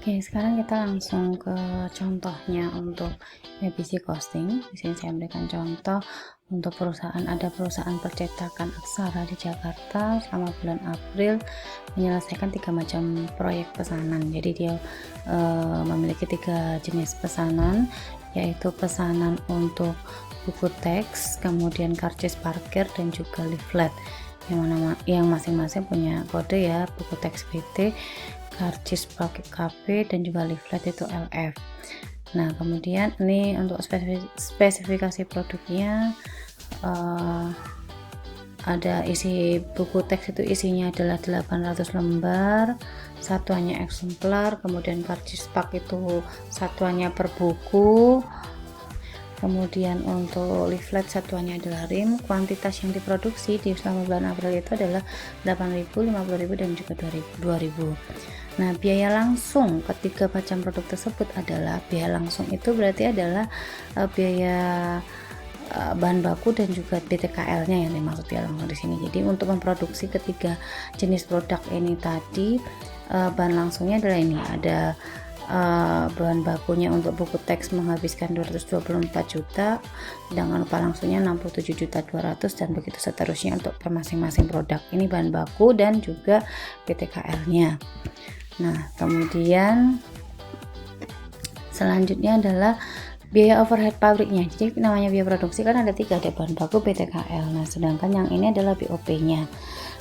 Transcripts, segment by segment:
Oke, sekarang kita langsung ke contohnya untuk ABC Costing. Di sini saya berikan contoh untuk perusahaan, ada perusahaan percetakan aksara di Jakarta selama bulan April menyelesaikan 3 macam proyek pesanan. Jadi dia memiliki 3 jenis pesanan, yaitu pesanan untuk buku teks, kemudian karcis parkir, dan juga leaflet yang masing-masing punya kode ya, buku teks PT, karcis pakai KP, dan juga leaflet itu LF. Nah, kemudian ini untuk spesifikasi produknya, ada isi buku teks itu isinya adalah 800 lembar, satuannya eksemplar, kemudian karcis pak itu satuannya per buku, kemudian untuk leaflet satuannya adalah rim. Kuantitas yang diproduksi di selama bulan April itu adalah 8.000, 50.000, dan juga 2.000. Nah, biaya langsung ketiga macam produk tersebut adalah biaya langsung itu berarti adalah biaya bahan baku dan juga BTKL-nya yang dimaksud biaya langsung di sini. Jadi untuk memproduksi ketiga jenis produk ini tadi, bahan langsungnya adalah ini, ada bahan bakunya untuk buku teks menghabiskan 224 juta, sedangkan upah langsungnya 67.200.000, dan begitu seterusnya untuk masing-masing produk. Ini bahan baku dan juga BTKL-nya. Nah, kemudian selanjutnya adalah biaya overhead pabriknya. Jadi namanya biaya produksi kan ada 3, ada bahan baku, BTKL. Nah, sedangkan yang ini adalah BOP-nya.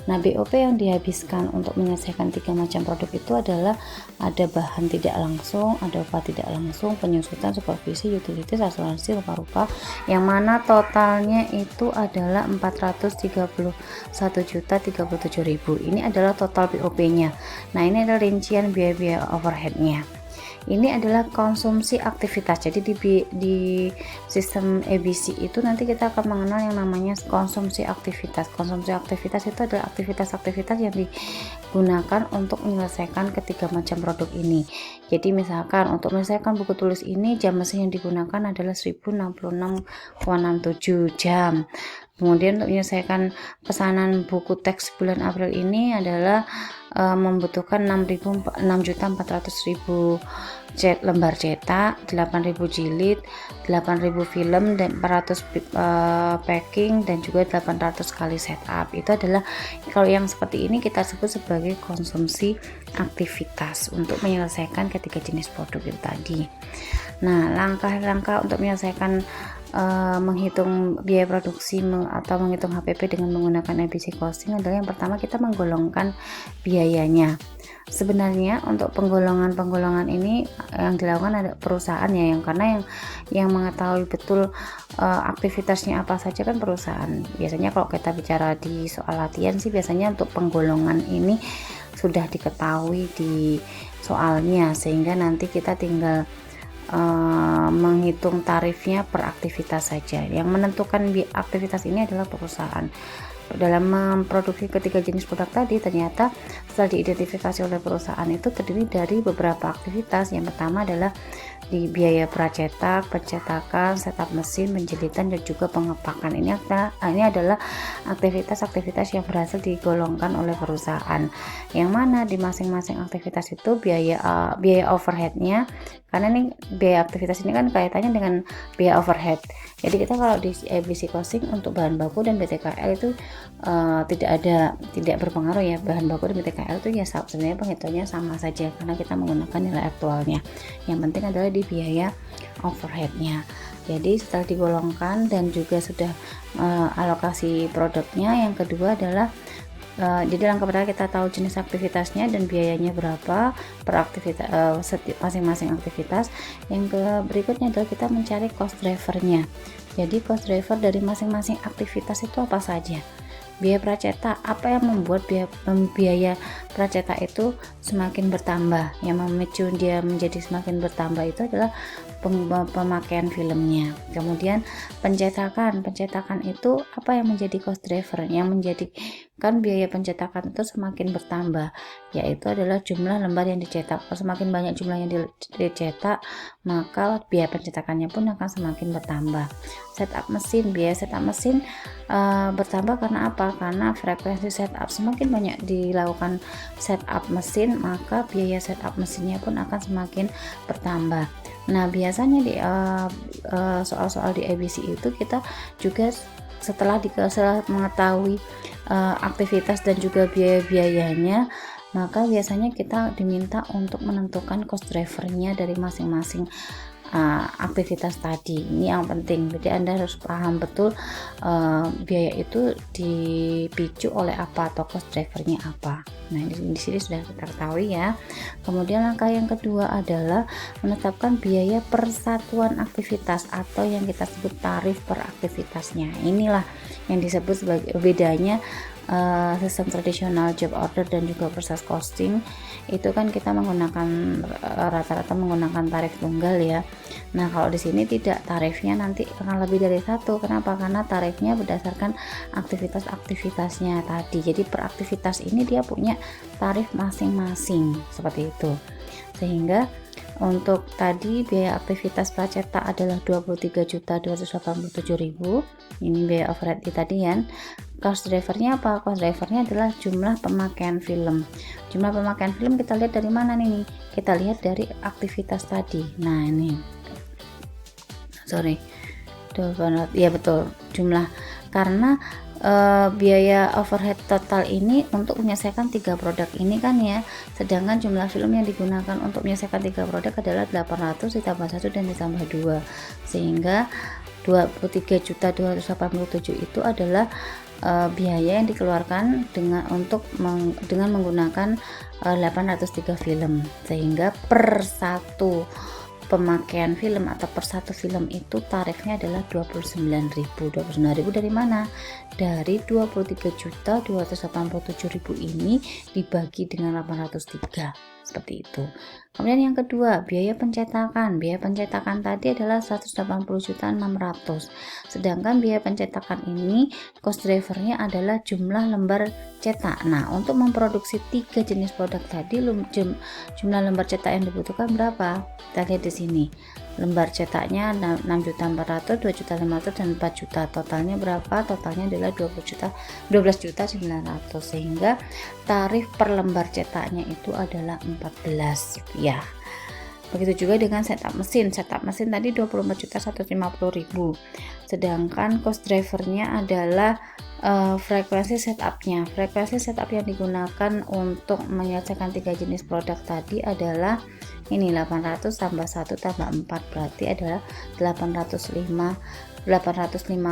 Nah, BOP yang dihabiskan untuk menyelesaikan 3 macam produk itu adalah ada bahan tidak langsung, ada upah tidak langsung, penyusutan, supervisi, utilitas, asuransi, rupa-rupa, yang mana totalnya itu adalah 431.037.000. Ini adalah total BOP-nya. Nah, ini adalah rincian biaya-biaya overhead-nya. Ini adalah konsumsi aktivitas. Jadi di sistem ABC itu nanti kita akan mengenal yang namanya konsumsi aktivitas. Konsumsi aktivitas itu adalah aktivitas-aktivitas yang digunakan untuk menyelesaikan ketiga macam produk ini. Jadi misalkan untuk menyelesaikan buku tulis ini, jam mesin yang digunakan adalah 1066,67 jam. Kemudian untuk menyelesaikan pesanan buku teks bulan April ini adalah membutuhkan 6.400.000 lembar cetak, 8.000 jilid, 8.000 film, dan 400 packing, dan juga 800 kali setup. Itu adalah, kalau yang seperti ini kita sebut sebagai konsumsi aktivitas untuk menyelesaikan ketiga jenis produk itu tadi. Nah, langkah-langkah untuk menyelesaikan menghitung biaya produksi atau menghitung HPP dengan menggunakan ABC Costing adalah yang pertama kita menggolongkan biayanya. Sebenarnya untuk penggolongan ini yang dilakukan ada perusahaan ya, karena yang mengetahui betul aktivitasnya apa saja kan perusahaan. Biasanya kalau kita bicara di soal latihan sih biasanya untuk penggolongan ini sudah diketahui di soalnya, sehingga nanti kita tinggal menghitung tarifnya per aktivitas saja. Yang menentukan aktivitas ini adalah perusahaan. Dalam memproduksi ketiga jenis produk tadi, ternyata setelah diidentifikasi oleh perusahaan itu terdiri dari beberapa aktivitas. Yang pertama adalah di biaya pracetak, pencetakan, setup mesin, penjilitan, dan juga pengepakan. Ini adalah aktivitas-aktivitas yang berhasil digolongkan oleh perusahaan, yang mana di masing-masing aktivitas itu biaya overheadnya, karena ini biaya aktivitas ini kan kaitannya dengan biaya overhead. Jadi kita kalau di ABC Costing untuk bahan baku dan BTKL itu tidak berpengaruh ya. Bahan baku dan BTKL itu ya sebenarnya penghitungnya sama saja karena kita menggunakan nilai aktualnya. Yang penting adalah di biaya overheadnya. Jadi setelah digolongkan dan juga sudah alokasi produknya, yang kedua adalah jadi langkah pertama kita tahu jenis aktivitasnya dan biayanya berapa per aktivitas, masing-masing aktivitas. Yang berikutnya adalah kita mencari cost drivernya. Jadi cost driver dari masing-masing aktivitas itu apa saja. Biaya pracetak, apa yang membuat biaya pracetak itu semakin bertambah, yang memicu dia menjadi semakin bertambah itu adalah pemakaian filmnya. Kemudian pencetakan itu apa yang menjadi cost driver, yang menjadi kan biaya pencetakan itu semakin bertambah, yaitu adalah jumlah lembar yang dicetak. Semakin banyak jumlah yang dicetak, maka biaya pencetakannya pun akan semakin bertambah. Setup mesin, biaya setup mesin bertambah karena apa? Karena frekuensi setup semakin banyak dilakukan setup mesin, maka biaya setup mesinnya pun akan semakin bertambah. Nah, biasanya di soal-soal di ABC itu kita juga setelah mengetahui aktivitas dan juga biaya-biayanya, maka biasanya kita diminta untuk menentukan cost drivernya dari masing-masing aktivitas tadi. Ini yang penting, jadi Anda harus paham betul biaya itu dipicu oleh apa atau cost drivernya apa. Nah, di sini sudah kita ketahui ya. Kemudian langkah yang kedua adalah menetapkan biaya per satuan aktivitas atau yang kita sebut tarif per aktivitasnya. Inilah yang disebut sebagai bedanya sistem tradisional job order dan juga proses costing. Itu kan kita menggunakan rata-rata menggunakan tarif tunggal ya. Nah, kalau di sini tidak, tarifnya nanti akan lebih dari satu. Kenapa? Karena tarifnya berdasarkan aktivitas-aktivitasnya tadi. Jadi per aktivitas ini dia punya tarif masing-masing seperti itu. Sehingga untuk tadi biaya aktivitas pracetak adalah 23.287.000. Ini biaya overhead tadi ya. Cost drivernya apa? Cost drivernya adalah jumlah pemakaian film. Jumlah pemakaian film kita lihat dari mana nih? Kita lihat dari aktivitas tadi. Nah, ini. Ya betul, jumlah, karena biaya overhead total ini untuk menyelesaikan 3 produk ini kan ya, sedangkan jumlah film yang digunakan untuk menyelesaikan 3 produk adalah 800 ditambah 1 dan ditambah 2, sehingga 23.287 itu adalah biaya yang dikeluarkan dengan menggunakan 803 film, sehingga per satu pemakaian film atau per satu film itu tarifnya adalah 29.000. 29.000 dari mana? Dari 23.287.000 ini dibagi dengan 803, seperti itu. Kemudian yang kedua, biaya pencetakan. Biaya pencetakan tadi adalah 180.600. Sedangkan biaya pencetakan ini cost drivernya adalah jumlah lembar cetak. Nah, untuk memproduksi 3 jenis produk tadi, jumlah lembar cetak yang dibutuhkan berapa? Kita lihat di sini. Lembar cetaknya 6.400, 2.500 dan 4 juta. Totalnya berapa? Totalnya adalah 12.900, sehingga tarif per lembar cetaknya itu adalah 14 rupiah. Begitu juga dengan setup mesin. Setup mesin tadi 24.150.000. Sedangkan cost drivernya adalah frekuensi setupnya. Frekuensi setup yang digunakan untuk menyelesaikan 3 jenis produk tadi adalah ini 800 tambah 1 tambah 4, berarti adalah 805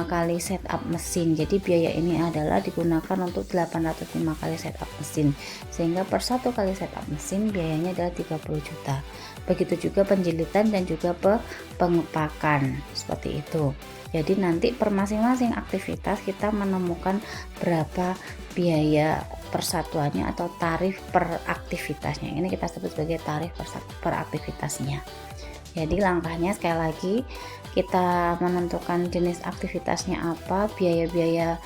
kali setup mesin. Jadi biaya ini adalah digunakan untuk 805 kali setup mesin, sehingga per 1 kali setup mesin biayanya adalah 30 juta. Begitu juga penjilitan dan juga pengepakan, seperti itu. Jadi nanti per masing-masing aktivitas kita menemukan berapa biaya persatuannya atau tarif per aktivitasnya. Ini kita sebut sebagai tarif per aktivitasnya. Jadi langkahnya sekali lagi, kita menentukan jenis aktivitasnya apa, biaya-biaya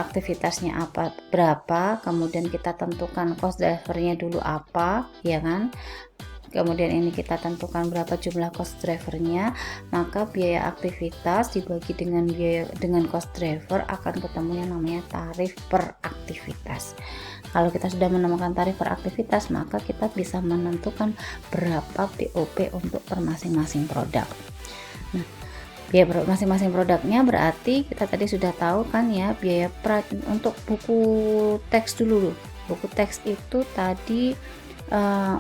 aktivitasnya apa, berapa, kemudian kita tentukan cost drivernya dulu apa, ya kan. Kemudian ini kita tentukan berapa jumlah cost drivernya, maka biaya aktivitas dibagi dengan cost driver akan ketemu yang namanya tarif per aktivitas. Kalau kita sudah menemukan tarif per aktivitas, maka kita bisa menentukan berapa BOP untuk per masing-masing produk. Nah, biaya masing-masing produknya berarti kita tadi sudah tahu kan ya, biaya untuk buku teks dulu. Buku teks itu tadi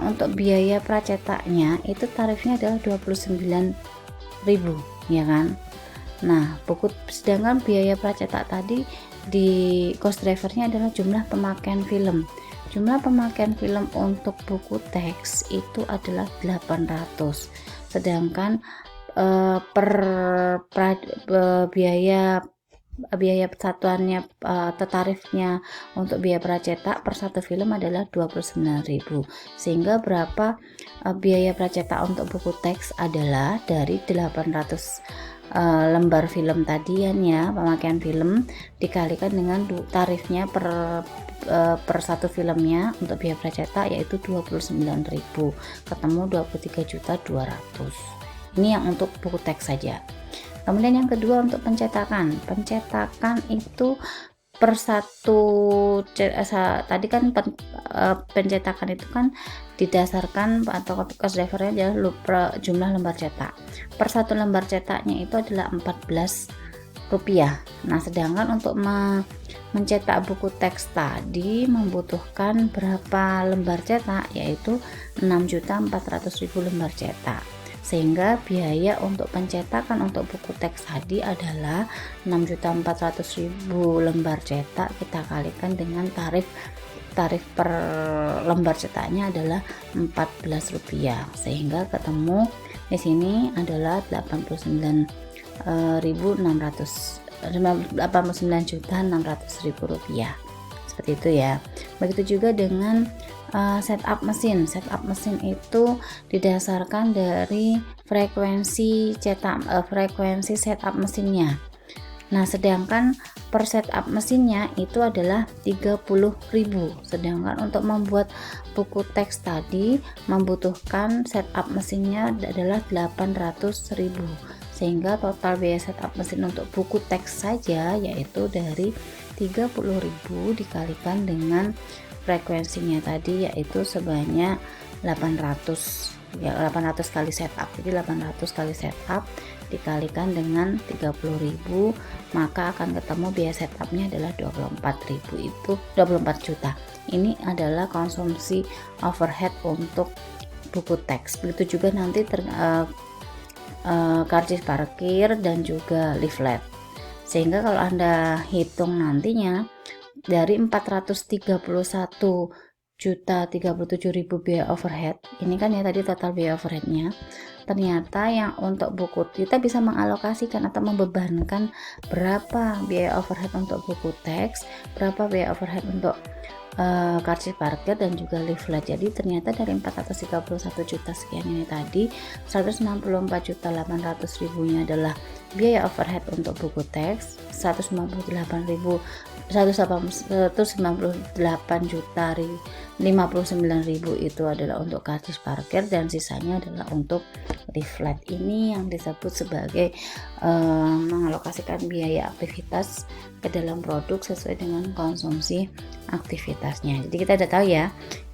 untuk biaya pracetaknya itu tarifnya adalah 29.000, ya kan. Nah, sedangkan biaya pracetak tadi di cost drivernya adalah jumlah pemakaian film. Jumlah pemakaian film untuk buku teks itu adalah 800. Sedangkan biaya satuannya atau tarifnya untuk biaya pracetak per satu film adalah 29.000, sehingga berapa biaya pracetak untuk buku teks adalah dari 800 lembar film tadian ya, pemakaian film dikalikan dengan tarifnya per satu filmnya untuk biaya pracetak yaitu 29.000, ketemu 23.200.000. Ini yang untuk buku teks saja. Kemudian yang kedua untuk pencetakan itu per satu tadi kan pencetakan itu kan didasarkan atau cost drivernya adalah jumlah lembar cetak. Per satu lembar cetaknya itu adalah 14 rupiah. Nah, sedangkan untuk mencetak buku teks tadi membutuhkan berapa lembar cetak, yaitu 6.400.000 lembar cetak. Sehingga biaya untuk pencetakan untuk buku teks tadi adalah 6.400.000 lembar cetak kita kalikan dengan tarif per lembar cetaknya adalah 14 rupiah, sehingga ketemu di sini adalah 89.600.000 rupiah, seperti itu ya. Begitu juga dengan setup mesin. Setup mesin itu didasarkan dari frekuensi setup mesinnya. Nah, sedangkan per setup mesinnya itu adalah 30.000. Sedangkan untuk membuat buku teks tadi membutuhkan setup mesinnya adalah 800.000. Sehingga total biaya setup mesin untuk buku teks saja yaitu dari 30.000 dikalikan dengan frekuensinya tadi yaitu sebanyak 800 kali setup. Jadi 800 kali setup dikalikan dengan 30.000 maka akan ketemu biaya setupnya adalah 24.000, itu 24 juta. Ini adalah konsumsi overhead untuk buku teks. Begitu juga nanti karcis parkir dan juga leaflet. Sehingga kalau Anda hitung nantinya dari 431.037.000 biaya overhead, ini kan ya tadi total biaya overheadnya, ternyata yang untuk buku kita bisa mengalokasikan atau membebankan berapa biaya overhead untuk buku teks, berapa biaya overhead untuk karcis parkir dan juga leaflet. Jadi ternyata dari 431 juta sekian ini tadi 164.800.000 nya adalah biaya overhead untuk buku teks, 198 juta 59.000 itu adalah untuk karcis parkir dan sisanya adalah untuk leaflet. Ini yang disebut sebagai mengalokasikan biaya aktivitas ke dalam produk sesuai dengan konsumsi aktivitasnya. Jadi kita udah tahu ya,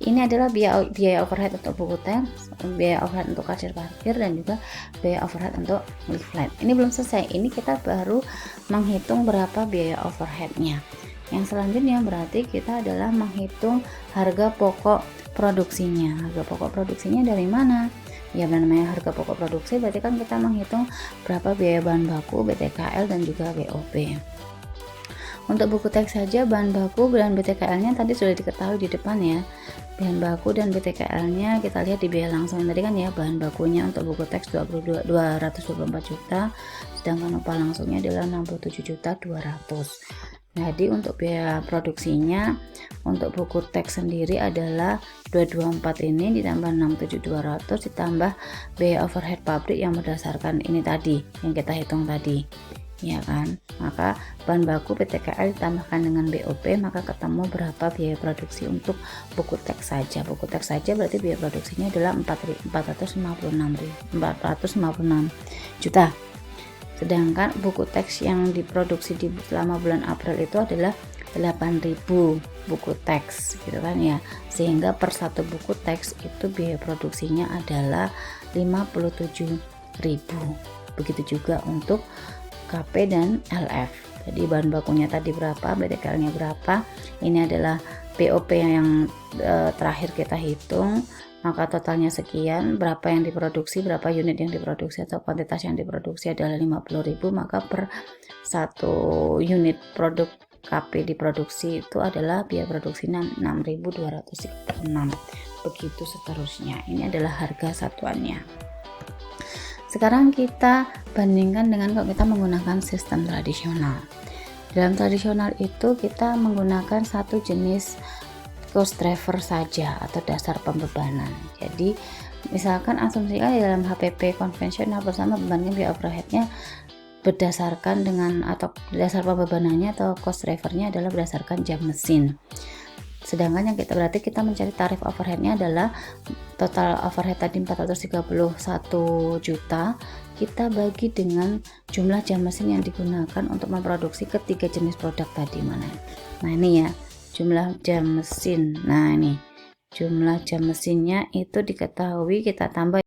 ini adalah biaya overhead untuk buku teks, biaya overhead untuk karcis parkir dan juga biaya overhead untuk leaflet. Ini belum selesai, ini kita baru menghitung berapa biaya overheadnya. Yang selanjutnya berarti kita adalah menghitung harga pokok produksinya. Harga pokok produksinya dari mana? Ya, namanya harga pokok produksi berarti kan kita menghitung berapa biaya bahan baku, BTKL dan juga BOP. Untuk buku teks saja bahan baku dan BTKL-nya tadi sudah diketahui di depan ya. Bahan baku dan BTKL-nya kita lihat di biaya langsung tadi kan ya, bahan bakunya untuk buku teks 224 juta, sedangkan upah langsungnya adalah 67.200.000. Jadi untuk biaya produksinya untuk buku teks sendiri adalah 224 ini ditambah 67.200 ditambah biaya overhead pabrik yang berdasarkan ini tadi yang kita hitung tadi, ya kan. Maka bahan baku BTKL ditambahkan dengan BOP maka ketemu berapa biaya produksi untuk buku teks saja. Buku teks saja berarti biaya produksinya adalah 456 juta. Sedangkan buku teks yang diproduksi selama bulan April itu adalah 8.000 buku teks gitu kan ya, sehingga per satu buku teks itu biaya produksinya adalah 57.000. Begitu juga untuk KP dan LF. Jadi bahan bakunya tadi berapa, BTKL-nya berapa, ini adalah BOP yang terakhir kita hitung, maka totalnya sekian, berapa yang diproduksi, berapa unit yang diproduksi atau kuantitas yang diproduksi adalah 50.000, maka per satu unit produk KP diproduksi itu adalah biaya produksinya 6.236. Begitu seterusnya. Ini adalah harga satuannya. Sekarang kita bandingkan dengan kalau kita menggunakan sistem tradisional. Dalam tradisional itu kita menggunakan satu jenis cost driver saja atau dasar pembebanan. Jadi misalkan asumsikan di dalam HPP konvensional bersama bebannya biaya overheadnya berdasarkan dengan atau dasar pembebanannya atau cost drivernya adalah berdasarkan jam mesin. Sedangkan yang berarti kita mencari tarif overheadnya adalah total overhead tadi 431 juta, kita bagi dengan jumlah jam mesin yang digunakan untuk memproduksi ketiga jenis produk tadi. Nah ini ya jumlah jam mesin. Nah ini jumlah jam mesinnya itu diketahui, kita tambah